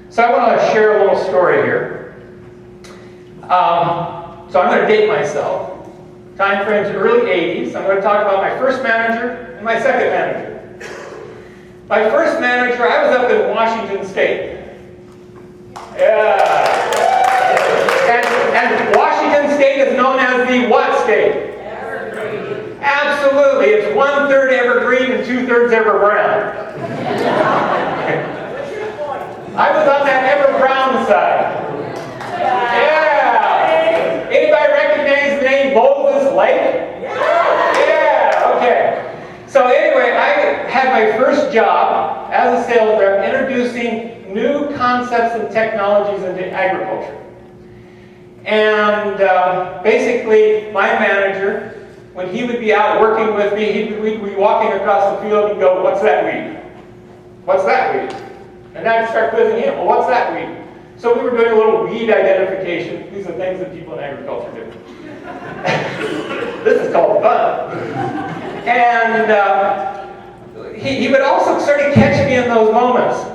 So I want to share a little story here. So I'm going to date myself. Time frame's early 80s. I'm going to talk about my first manager and my second manager. My first manager, I was up in Washington State. Yeah. And Washington State is known as the what state? Evergreen. Absolutely. It's 1/3 evergreen and 2/3 ever-brown. I was on that ever-brown side. Yeah. Anybody recognize the name Moses Lake? Yeah. Okay. So anyway, I had my first job as a sales rep introducing new concepts and technologies into agriculture. And basically, my manager, when he would be out working with me, we'd be walking across the field and go, "What's that weed? What's that weed?" And I'd start quizzing him, "Well, what's that weed?" So we were doing a little weed identification. These are things that people in agriculture do. This is called fun. And he would also sort of catch me in those moments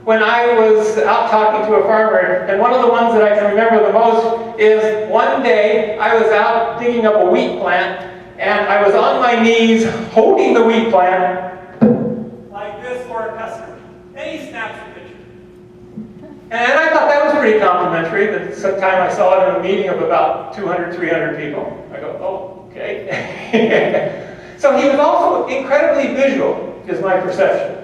when I was out talking to a farmer. And one of the ones that I can remember the most is one day I was out digging up a wheat plant, and I was on my knees holding the wheat plant like this for a customer. And he snaps a picture. And I thought that was pretty complimentary. That sometime I saw it in a meeting of about 200, 300 people. I go, "Oh, okay." So he was also incredibly visual, is my perception.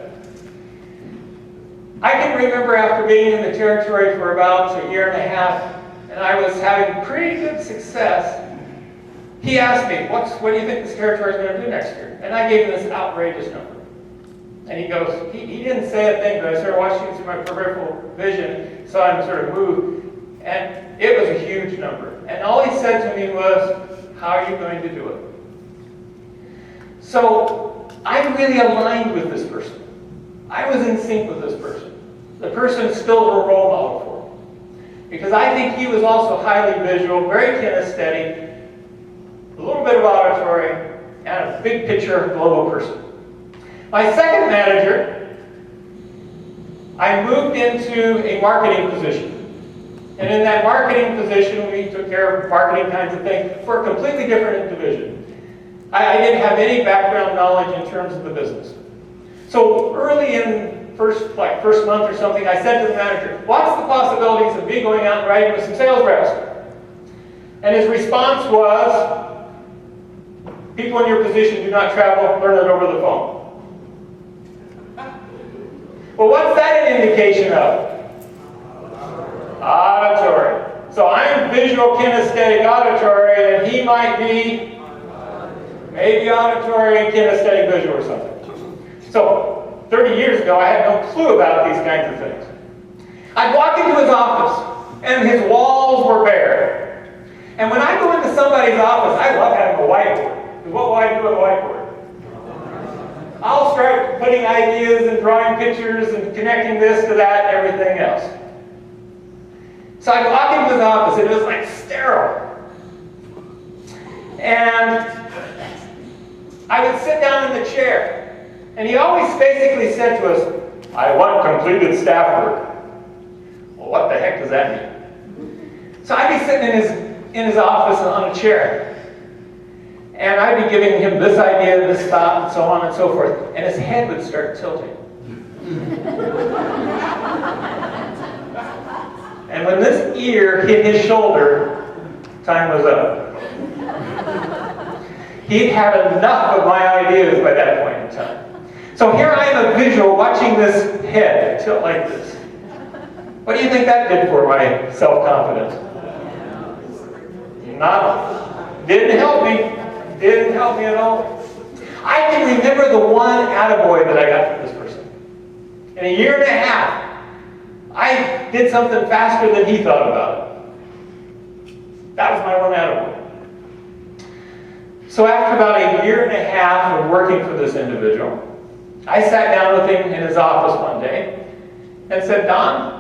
I can remember after being in the territory for about a year and a half, and I was having pretty good success, he asked me, what do you think this territory is going to do next year? And I gave him this outrageous number. And he goes, he didn't say a thing, but I started watching it through my peripheral vision, saw him sort of move, and it was a huge number. And all he said to me was, "How are you going to do it?" So I really aligned with this person. I was in sync with this person. The person is still a role model for me. Because I think he was also highly visual, very kinesthetic, a little bit of auditory, and a big picture global person. My second manager, I moved into a marketing position. And in that marketing position, we took care of marketing kinds of things for a completely different division. I didn't have any background knowledge in terms of the business. So early in first month or something, I said to the manager, "What's the possibilities of me going out and riding with some sales reps?" And his response was, "People in your position do not travel, learn it over the phone." Well, what's that an indication of? Auditory. So I'm visual, kinesthetic, auditory, and he might be maybe auditory, kinesthetic, visual, or something. So 30 years ago, I had no clue about these kinds of things. I'd walk into his office, and his walls were bare. And when I go into somebody's office, I love having a whiteboard. Because what will I do with a whiteboard? I'll start putting ideas and drawing pictures and connecting this to that and everything else. So I'd walk into his office, and it was like sterile. And I would sit down in the chair. And he always basically said to us, "I want completed staff work." Well, what the heck does that mean? So I'd be sitting in his office on a chair. And I'd be giving him this idea, this thought, and so on and so forth. And his head would start tilting. And when this ear hit his shoulder, time was up. He'd had enough of my ideas by that point in time. So here I am, a visual, watching this head tilt like this. What do you think that did for my self-confidence? Didn't help me. Didn't help me at all. I can remember the one attaboy that I got from this person. In a year and a half, I did something faster than he thought about it. That was my one attaboy. So after about a year and a half of working for this individual, I sat down with him in his office one day and said, "Don,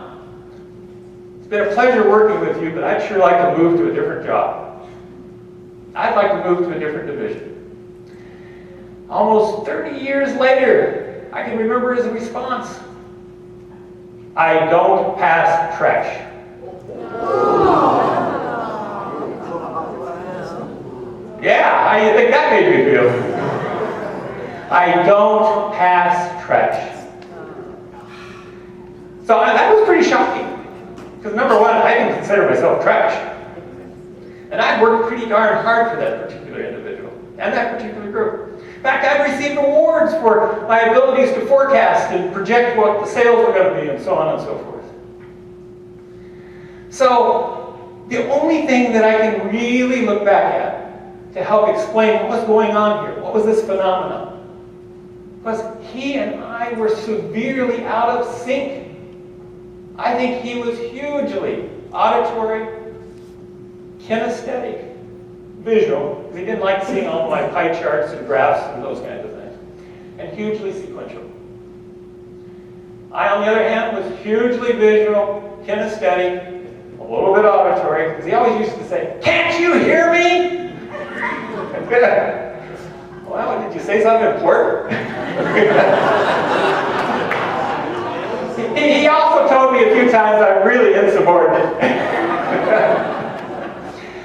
it's been a pleasure working with you, but I'd sure like to move to a different job. I'd like to move to a different division." Almost 30 years later, I can remember his response. I don't pass trash. Yeah, how do you think that made me feel? I don't pass trash. So that was pretty shocking. Because number one, I didn't consider myself trash. And I'd worked pretty darn hard for that particular individual and that particular group. In fact, I've received awards for my abilities to forecast and project what the sales were going to be and so on and so forth. So the only thing that I can really look back at to help explain what was going on here, what was this phenomenon, was he and I were severely out of sync. I think he was hugely auditory, kinesthetic, visual, because he didn't like seeing all my pie charts and graphs and those kinds of things, and hugely sequential. I, on the other hand, was hugely visual, kinesthetic, a little bit auditory, because he always used to say, "Can't you hear me?" Well, did you say something important? He also told me a few times I'm really insubordinate.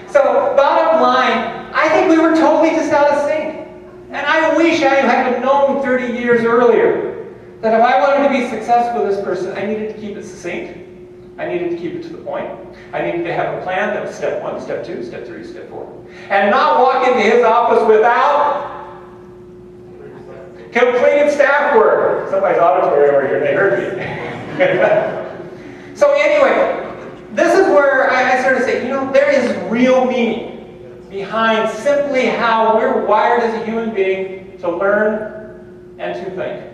So, bottom line, I think we were totally just out of sync. And I wish I had known 30 years earlier that if I wanted to be successful with this person, I needed to keep it succinct. I needed to keep it to the point. I needed to have a plan that was step 1, step 2, step 3, step 4. And not walk into his office without completed staff work. Somebody's auditory over here, they heard me. So anyway, this is where I sort of say, there is real meaning behind simply how we're wired as a human being to learn and to think.